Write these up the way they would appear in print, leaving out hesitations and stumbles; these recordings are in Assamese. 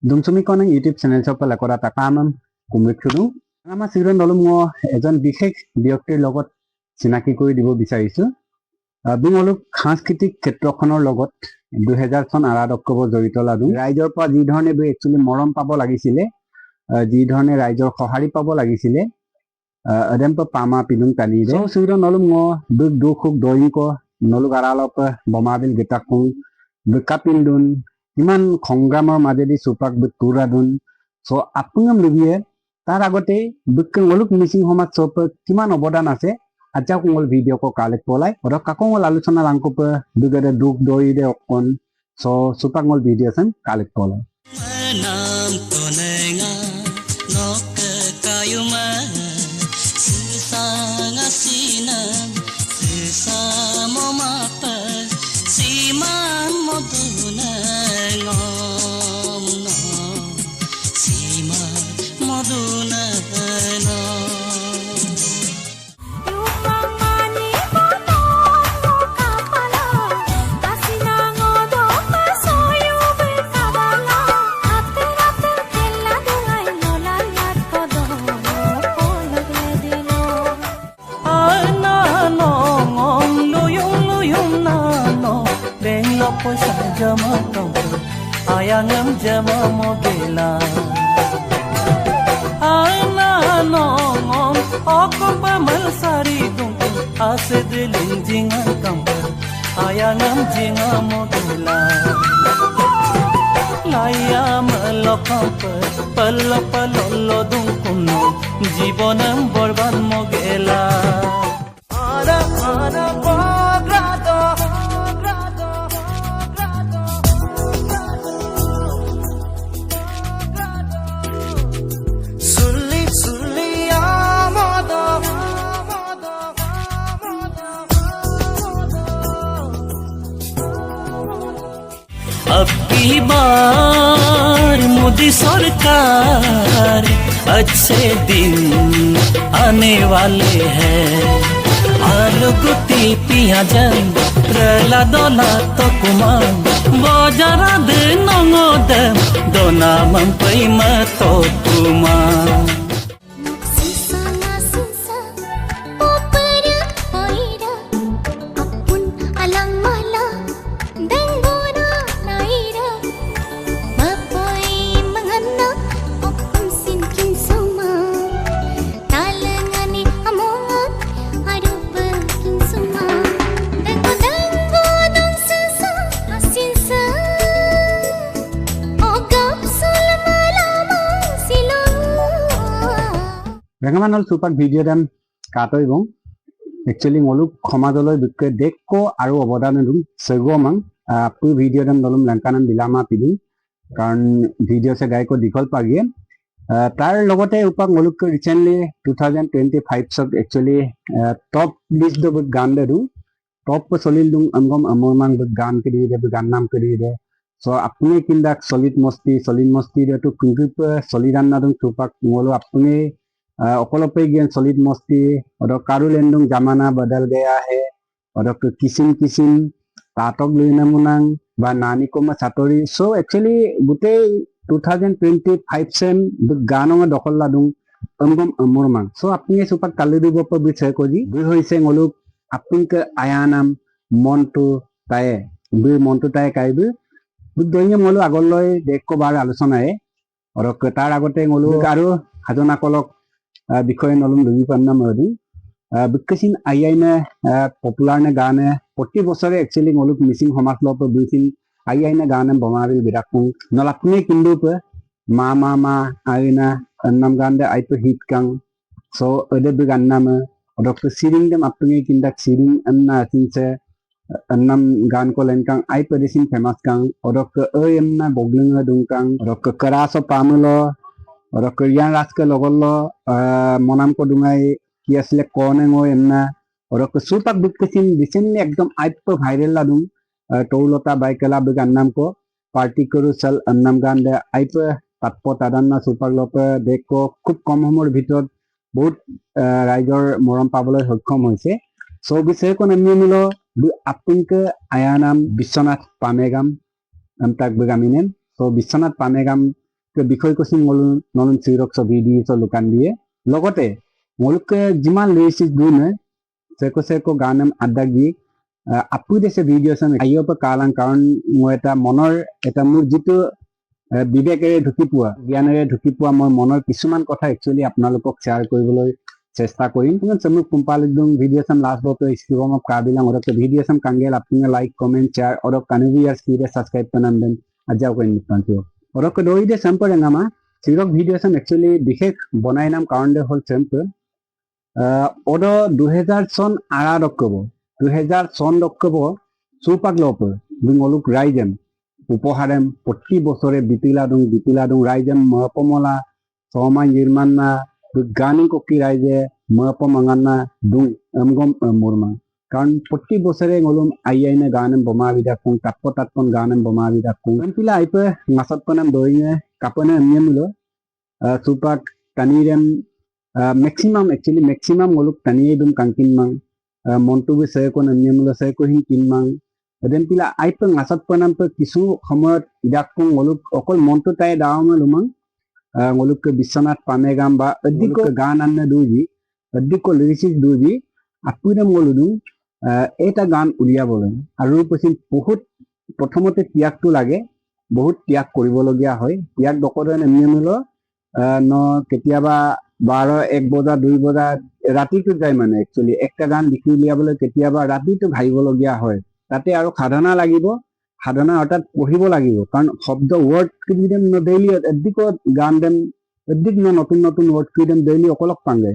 Dumsumi ko ng YouTube channel sa pala ko rata kamam kumiksudu. Ama siguro nalum mo ejon বিশেষ ব্যক্তিৰ লগত চিনাকি কৰি দিব বিচাৰিছো। বিমলক সাংস্কৃতিক ক্ষেত্ৰখনৰ লগত 2000 চন আৰাত অক্টোবৰ জড়িত লাদু ৰাইজৰ পৰা যি ধৰণে একচুয়ালি মৰম পাব লাগিছিলে যি ধৰণে ৰাইজৰ সহাৰি পাব লাগিছিলে আদম পামা পিনুং টানি দে siguro nalum mo দুখুক দৈনিক নলুক আৰালপ বমাবিল গেটাকুং বেকাপিন্দুন ইমান সংগ্ৰামৰ মাজেদি সুপাক তুৰাদুন সো আপুঙম লুবিয়ে তার আগতে নলুক মিচিং সমাজ সব কিমান অবদান আছে আচ্ছা কোঙল ভিডিও কো কালেক্ট পলাই ওর কাকোঙল আলোচনা লাংকোপ দুগেদে দুখ দই দে অকন সো সুপাঙল ভিডিও সন কালেক্ট পলাই নাম তোনেঙা নক কায়ুমা সিসাঙা সিনা সিসামমাপ সিমান মদুনা ngom no sima moduna no jama kampur ayangam jama mogela ana nongom okopa mal sari gung ase diling jinga kampur ayangam jinga mogela layam lokampur pallopalollo dung kunno jibonam borban mogela ara ara pogrado अब की बार मोदी सरकार अच्छे दिन आने वाले हैं आलुगुती पियाजन प्रलादोला तो कुमार बजारा दे नंगोद दोना मंपई मतो Kumar Rengamanol supak video dan katoi gong actually ngoluk সমাজলৈ বিকে দেখো আৰু অবদান দিম সেগো মান আপু ভিডিও dan নলম লংকানন বিলামা পিদি কাৰণ ভিডিও সে গায়ক দিখল পাগিয়ে তাৰ লগতে উপাক ngoluk ৰিসেন্টলি 2025 সব actually টপ লিস্ট দ গান দে টপ সলিল দুং আমগম আমমান গান কৰি দে গান নাম কৰি দে সো আপুনি কিন্দাক সলিড মস্তি দে তো কুংকুপ সলিদান নাদং সুপাক ngolo আপুনি অকলপে জ্ঞান সলিড মস্তি और कारुल एंडुंग जमाना बदल गया है और किसिम ताटक लुइना मुनांग बा नानी को सातरी सो एक्चुअली गुटे 2025 सेम गानो दखल लादुं अमगम अमरमां सो अपनी सुपाक कालिदु गप बिछय कोजी बि होइसे ngoluk apunk ayanam montu taye बि montu taye काइबु बुद्धयम ngolu agolloy dekko bar alochanae और तार আগতে ngoluk आरो हाजना कलक বিষয় নলম দুই পান্না মদি বিকশিন আইয়াইনা পপুলার নে গানে প্রতি বছরে एक्चुअली ngoluk মিসিং সমাজ লপ দুইদিন আইয়াইনা গানে বমাবিল বিরাকুং নলাপনি কিন্দু পে মা আইনা নাম গানে আইতো হিট কাং সো এদে বি গান নাম অডক সিরিং দেম আপনি কিন্দাক সিরিং আন্না সিনসে নাম গান ko lenkang ai pedesin famous kang odok eemna bogling dungkang odok keraso pamulo और करियान राज के लगल्लो मनाम को दुंगाई कि असले कोने ngो एमना और सुपाक बिकसिन रिसेंटली एकदम आइप भाइरल लादुं टौलता बाइकला बगान नाम को पार्टी करू चल अन्नाम गान दे आइप तात्प तादान्ना सुपाक लप देखो खूब कम समयर भितर बहुत राइजर मरम पाবলৈ সক্ষম হৈছে সো বিষয়ে কোন আমি মিলো আপুনকে আয়ানাম বিশ্বনাথ পামেগাম আমতাক বগামিনেন সো বিশ্বনাথ পামেগাম বিষয় coaching ngolun nolun sirok so video so lukan diye logote ngoluk jiman lyrics dune seko ganem adagi apu dese video sam ayo pa kalang karon moi eta monor eta mur jitu বিবেকেৰে ঢুকি পোৱা জ্ঞানেৰে ঢুকি পোৱা মই মনৰ কিছুমান কথা একচুয়ালি আপোনালোকক শ্বেয়াৰ কৰিবলৈ চেষ্টা কৰিম কিন্তু সমুক কুম্পালিদুং ভিডিও সাম লাষ্ট বটো স্ক্রিপ্ট অফ কাবিলা ওরক ভিডিও সাম কাঙ্গেল আপনি লাইক কমেন্ট শেয়ার ওরক কানুবিয়ার স্পিডে সাবস্ক্রাইব পনাম দেন আজাও কইন নিপান্তিও ওরক দই দে স্যাম্পল এঙ্গামা সিরক ভিডিও সাম একচুয়ালি বিশেষ বনাই নাম কারণ দে হল স্যাম্পল ওড 2000 সন আরা রকব 2000 সন রকব সুপাক লপ দুং অলুক রাইজেম উপহারেম প্রতি বছরে বিপিলাদুং রাইজেম মপমলা সমাই নির্মাণনা গানি ককি রাইজে মপমাঙ্গানা দুং এমগম মুরমা কারণ প্রতি বছরে গলুম আইয়াইনে গানেম বোমা বিদা কুং তাপন গানেম বোমা বিদা কুং পিলা আইপে মাসত পনাম দইনে কাপনে এমিলো সুপাক তানিরেম ম্যাক্সিমাম গলুক তানিয়ে দুম কাঙ্কিন মাং মন্টু বি সে কোন এমিলো সে কোহিন কিন মাং এদিন পিলা আইপে মাসত পনাম পে কিছু সময়ত ইদাকুং গলুক অকল মন্টু তাই দাওমে লুমাং ngoluk ke Biswanath Pamegam ba adiko গান আননে দুজি adiko lyrics দুজি আপুনে ngoludung এটা গান উলিয়া বলেন আৰু পছিন বহুত প্ৰথমতে ত্যাগটো লাগে বহুত ত্যাগ কৰিবলগীয়া হয় ত্যাগ দকৰে নেমিলো ন কেতিয়াবা 12 1 বজা 2 বজা ৰাতিটো যায় মানে একচুয়ালি একটা গান লিখি উলিয়াবলৈ কেতিয়াবা ৰাতিটো ভাবিবলগীয়া হয় তাতে আৰু সাধনা লাগিব সাধনা অর্থাৎ পঢ়িব লাগিব কারণ শব্দ ওয়ার্ড ক্রিয়েটম ন ডেইলি এদিক গান দেন এদিক ন নতুন ওয়ার্ড ক্রিয়েটম ডেইলি অকলক পাঙ্গে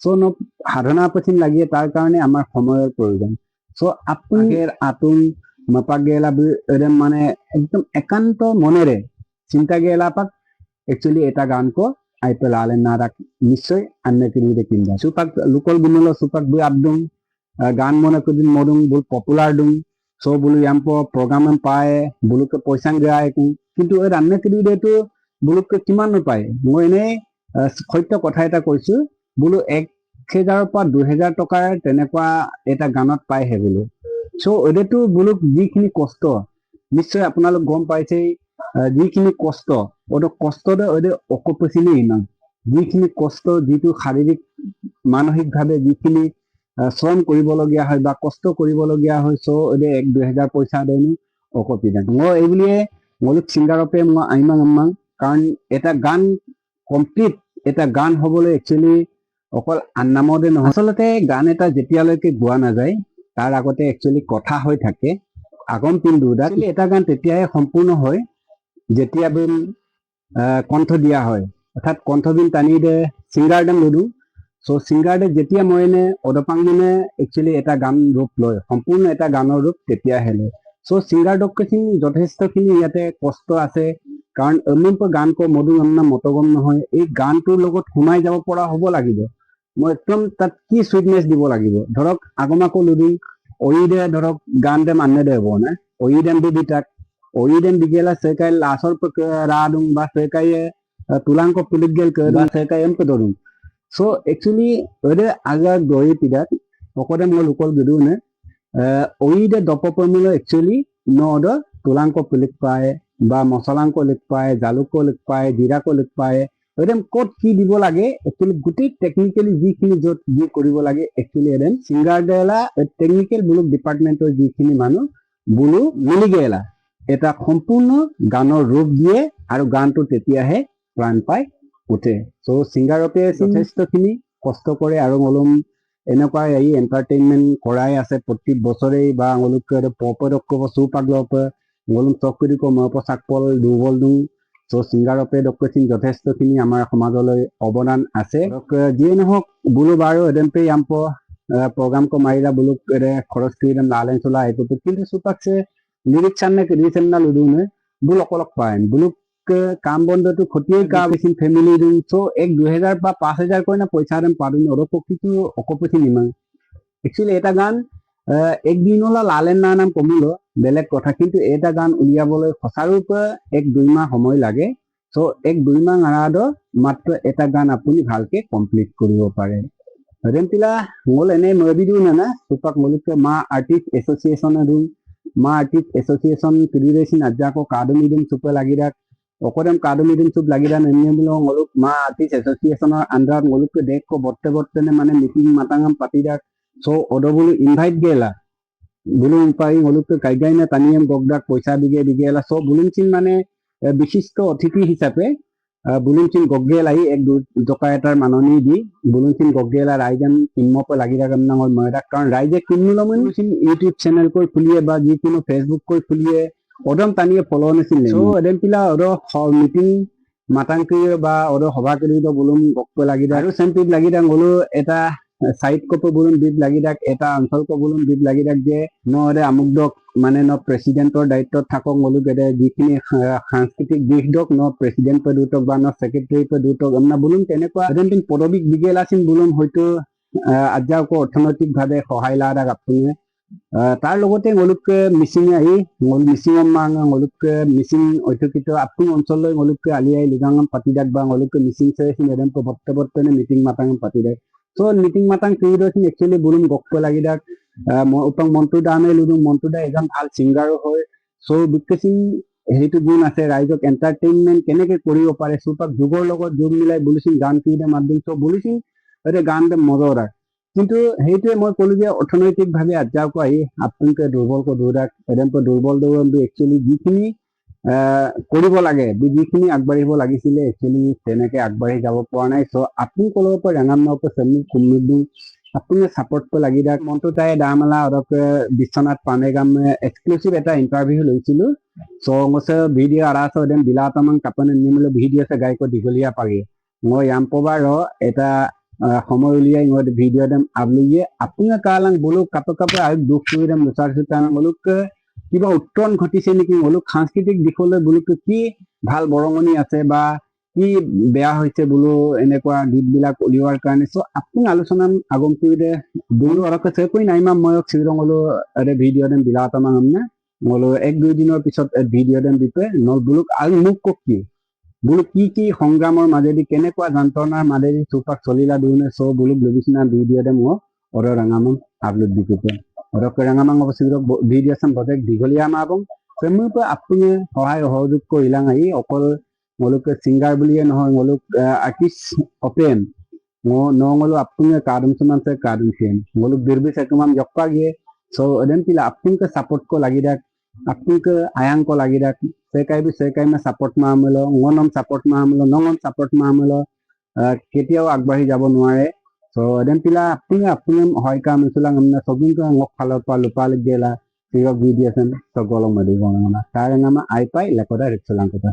সো ন সাধনা পছিন লাগিয়ে তার কারণে আমার সময়ের প্রয়োজন সো আপনাদের আতুন মপা গেলা এরম মানে একদম একান্ত মনেরে চিন্তা গেলা পাক একচুয়ালি এটা গান কো আইপেল আলেন না রাখ নিশ্চয় আন্নে কিরিদে কিনবা সুপাক লোকল বুনলো সুপাক বই আবদুং গান মনে কদিন মদুং বল পপুলার দুং সো বলু ইয়াম্প প্রোগ্রাম পায় বুলুকে পয়সা গায় কিন্তু এই রান্না কিরিদেটো বুলুকে কিমান পায় মই এনে সত্য কথা এটা কৈছো বুলু 1000 পৰা 2000 টকাৰ তেনেকুৱা এটা গানত পায় হে বুলু সো এদেটো বুলুক যিখিনি কষ্ট নিশ্চয় আপোনালোক গম পাইছে যিখিনি কষ্ট ওটো কষ্টতে ওদে অকপছিনি না যিখিনি কষ্ট যিটো শাৰীৰিক মানসিকভাৱে যিখিনি শ্ৰম কৰিবলগীয়া হয় বা কষ্ট কৰিবলগীয়া হয় সো এদে 1-2000 পয়সা দেনু অকপি দেন মই এই বুলিয়ে মলুক সিঙ্গারপে মই আইমাং কারণ এটা গান কমপ্লিট এটা গান হবলৈ একচুয়ালি অকল আন্নামদে নহয় আসলতে গান এটা যেতিয়ালৈকে গোৱা নাযায় তাৰ আগতে একচুয়ালি কথা হৈ থাকে আগম পিন্দু এটা গান তেতিয়াই সম্পূৰ্ণ হয় যেতিয়া বিন কণ্ঠ দিয়া হয় অর্থাৎ কণ্ঠবিন টানি দে সিঙ্গার দেন লুডু সো সিঙ্গারে যেতিয়া মইনে অদপাং মানে একচুয়ালি এটা গান রূপ লয় সম্পূর্ণ এটা গানৰ রূপ তেতিয়া হেলে সো সিঙ্গার ডকখিনি যথেষ্টখিনি ইয়াতে কষ্ট আছে কারণ এমনপ গান কো মধু আমনা মতগম নহয় এই গানটোৰ লগত সোমাই যাব পৰা হ'ব লাগিব মই একদম তাত কি সুইটনেস দিব লাগিব ধৰক আগমাকো লুডি ওইদে ধৰক গান দে মাননে দেব না ওইদেন দিটাক ওইদেন দিগেলা সেকাই লাসৰ ৰাদুং বা সেকাই তুলাংক পুলিক গেল বা সেকাই এম কদৰুং সো একচুয়ালি ওরে আগা দই পিদাত পকদে মই লোকল যদিও নে ওইদে দপপমিলো একচুয়ালি নদ তুলাংক পুলিক পায় বা মছলাংক লিখ পায় জালুক লিখ পায় জিৰাক লিখ পায় ওইদেম কত কি দিব লাগে একচুয়ালি গুটি টেকনিক্যালি যিখিনি যত যি কৰিব লাগে একচুয়ালি এদেন সিঙ্গাৰ দেলা টেকনিক্যাল বুলুক ডিপাৰ্টমেন্টৰ যিখিনি মানুহ বুলু মিলি গেলা এটা সম্পূৰ্ণ গানৰ ৰূপ দিয়ে আৰু গানটো তেতিয়াহে প্ৰাণ পায় উঠে সো সিঙ্গাৰপে যথেষ্টখিনি কষ্ট কৰে আৰ মলুম এনেকুৱা এই এন্টারটেইনমেন্ট করাই আছে প্রতি বছরেই বা মলুক পপরক সুপাগলপ মলুম চকরি কো মপ সাকপল দুবল দুং সো সিঙ্গারপে ডকচিন যথেষ্টখিনি আমার সমাজলৈ অবদান আছে যিয়ে নহক বুলু বারো এদেনপে আম্প প্রোগ্রাম কো মাইরা বুলুক এরে খরচ কিদেন লালেন চলা এটো কিন্তু সুপাকছে লিরিক্স আননে রিসেন না লুডুনে বুল অকলক পায় বুলুক কাম বন্ধটো খতিয়ে কা বেছিন ফ্যামিলি দিন সো 1-2000 বা 5000 কই না পয়সা দেন পাদুন ওরকম কিছু অকপছি নিমাং একচুয়ালি এটা গান একদিনলা লালেন না নাম কমিলো বেলেগ কথা কিন্তু এটা গান উলিয়াবলৈ সঁচাৰূপে 1-2 মাহ সময় লাগে সো 1-2 মাহ আৰাদ মাত্ৰ এটা গান আপুনি ভালকে কমপ্লিট কৰিব পাৰে রেন্টিলা মোল এনে মবি দিও না সুপাক মলিক মা আর্টিস্ট এসোসিয়েশন দিন মা আর্টিস্ট এসোসিয়েশন ক্রিয়েশন আজ্জা को कादमी दिन super लागिरा okodem kadumidin sub lagi dan ini belum ngoluk ma artis association andar ngoluk ke dek ko botte botte ne mane meeting matangam patidak so odo bulu invite gela bulun pai ngoluk ke kaigaina taniyam gogdak poisa bige bigela so bulun chin mane বিশিষ্ট অতিথি হিচাপে বুলুনচিন গগেলাই এক জকায়তাৰ মাননি দি বুলুনচিন গগেলা ৰাইজান কিন্মপ লাগি থাকা নাঙৰ ময়দাক কাৰণ ৰাইজে কিন্মুলমচিন ইউটিউব চেনেল কৈ খুলিয়ে বা যিকোনো ফেচবুক কৈ খুলিয়ে অদম টানিয়ে ফলো নাছিল সো এডেন পিলা অদ মিটিং মাতাংকি বা অদ সভা কৰি বুলুন গগকৈ লাগি আৰু চেম্পিত লাগি থাক হলো এটা সাইড কপে বুলুন বিপ লাগি থাক এটা অঞ্চল ক বুলুন বিপ লাগি থাক যে নৰে আমুক দক মানে ন প্ৰেসিডেন্টৰ দায়িত্বত থাকক মলু গেদে যিখিনি সাংস্কৃতিক দিশ দক ন প্ৰেসিডেন্ট পে দুটক বা ন সেক্ৰেটাৰী পে দুটক আমনা বুলুন তেনেকুৱা এজনটিন পদবিক বিগেলাচিন বুলুন হয়তো আজ্জাক অৰ্থনৈতিক ভাৱে সহায় লাদাক আপুনি তাৰ লগতে মলুকে মিচিং আহি মিচিং মাং মলুকে মিচিং ঐতিহ্য আপুনি অঞ্চললৈ মলুকে আলিয়াই লিগাঙম পাতিদাক বা মলুকে মিচিং চেচিন এজন বৰ্তবৰ্তনে মিটিং মাতাং পাতিদাক so meeting matang কিউৰিয়সিন একচুয়ালি বুলুন গককৈ লাগি দাক উপং মন্টু দামে লুদুং মন্টু দা এজন ভাল সিঙ্গাৰো হয় সো বিকশিন হেতু গুণ আছে ৰাইজক এন্টাৰটেইনমেন্ট কেনেকে কৰিব পাৰে সুপাক যুগৰ লগত যোগ মিলাই বুলিছিন গান কিদে মাধ্যম সো বুলিছিন এতে গান দে মজৰ কিন্তু হেতুৱে মই কলো যে অৰ্থনৈতিক ভাৱে আজ্জাক আহি আপোনাকে দুৰ্বল কো দুৰাক এডেন পে দুৰ্বল দুৰবি একচুয়ালি যিখিনি কৰিব লাগে যিখিনি আগবাঢ়িব লাগিছিলে একচুয়ালি তেনেকে আগবাঢ়ি যাব পৰা নাই সো আপুনি কলৰ পৰা ৰাঙাম নক সেমি কুমিদু আপুনি সাপোৰ্ট কো লাগি দাক মন্টু তাই দামলা অৰক বিশ্বনাথ পামেগাম এক্সক্লুসিভ এটা ইন্টাৰভিউ লৈছিলো সো মছে ভিডিও আৰাছ দেন বিলাতমং কাপনে নিমলে ভিডিও সে গায়ক দিগলিয়া পাগে মই ইয়াম পবাৰ এটা সময় উলিয়াই মই ভিডিও দেম আপলোয়ে আপুনি কালাং বলু কাপ আৰু দুখ সুইৰাম লুচাৰ সুতান বলুক কিবা উত্তৰণ ঘটিছে নেকি বলুক সাংস্কৃতিক দিশলৈ বলুক কি ভাল বৰঙনি আছে বা কি বেয়া হৈছে বলু এনেকুৱা গীত বিলাক উলিওৱাৰ কাৰণে সো আপুনি আলোচনা আগমপুৰে বলু অৰকছে কৈ নাইমা মই চিৰঙলো আৰে ভিডিও দেন বিলাতমং আমনে মলো এক দুই দিনৰ পিছত ভিডিও দেন দিপে নল বুলুক আৰু মোক কি বুলু কি সংগ্ৰামৰ মাজেদি কেনেকুৱা যন্ত্ৰণাৰ মাজেদি সুপাক চলিলা দুনে সো বুলুক লবিছনা ভিডিও দেন মই অৰ ৰাঙামং আপলোড দিপে অৰক ৰাঙামং অবচিৰক ভিডিও সাম বজেক দিগলিয়া মাবং সেমুপ আপুনি সহায় সহযোগ কৰিলাং আই অকল মলুক সিঙ্গার বুলিয়ে নহয় মলুক আর্টিস্ট ওপেন মো নঙলো আপুনি কাদম সমান সে কাদম সেন মলুক দিরবি সেকমাম জক্কা গে সো এডেন পিলা আপুনকে সাপোর্ট কো লাগি দাক আপুনকে আয়াং কো লাগি দাক সে কাই মে সাপোর্ট মামলো ngনম সাপোর্ট মামলো নঙন সাপোর্ট মামলো কেতিয়াও আগবাঢ়ি যাব নোৱাৰে সো এডেন পিলা আপুনি হয় কাম ইছলাং আমনা সবিনকে ngক ফালৰ পৰা লুপাল গেলা সিৰক ভিডিও সেন সগলম মদি গণনা তাৰ নাম আই পাই লেকডা ৰিছলাং কথা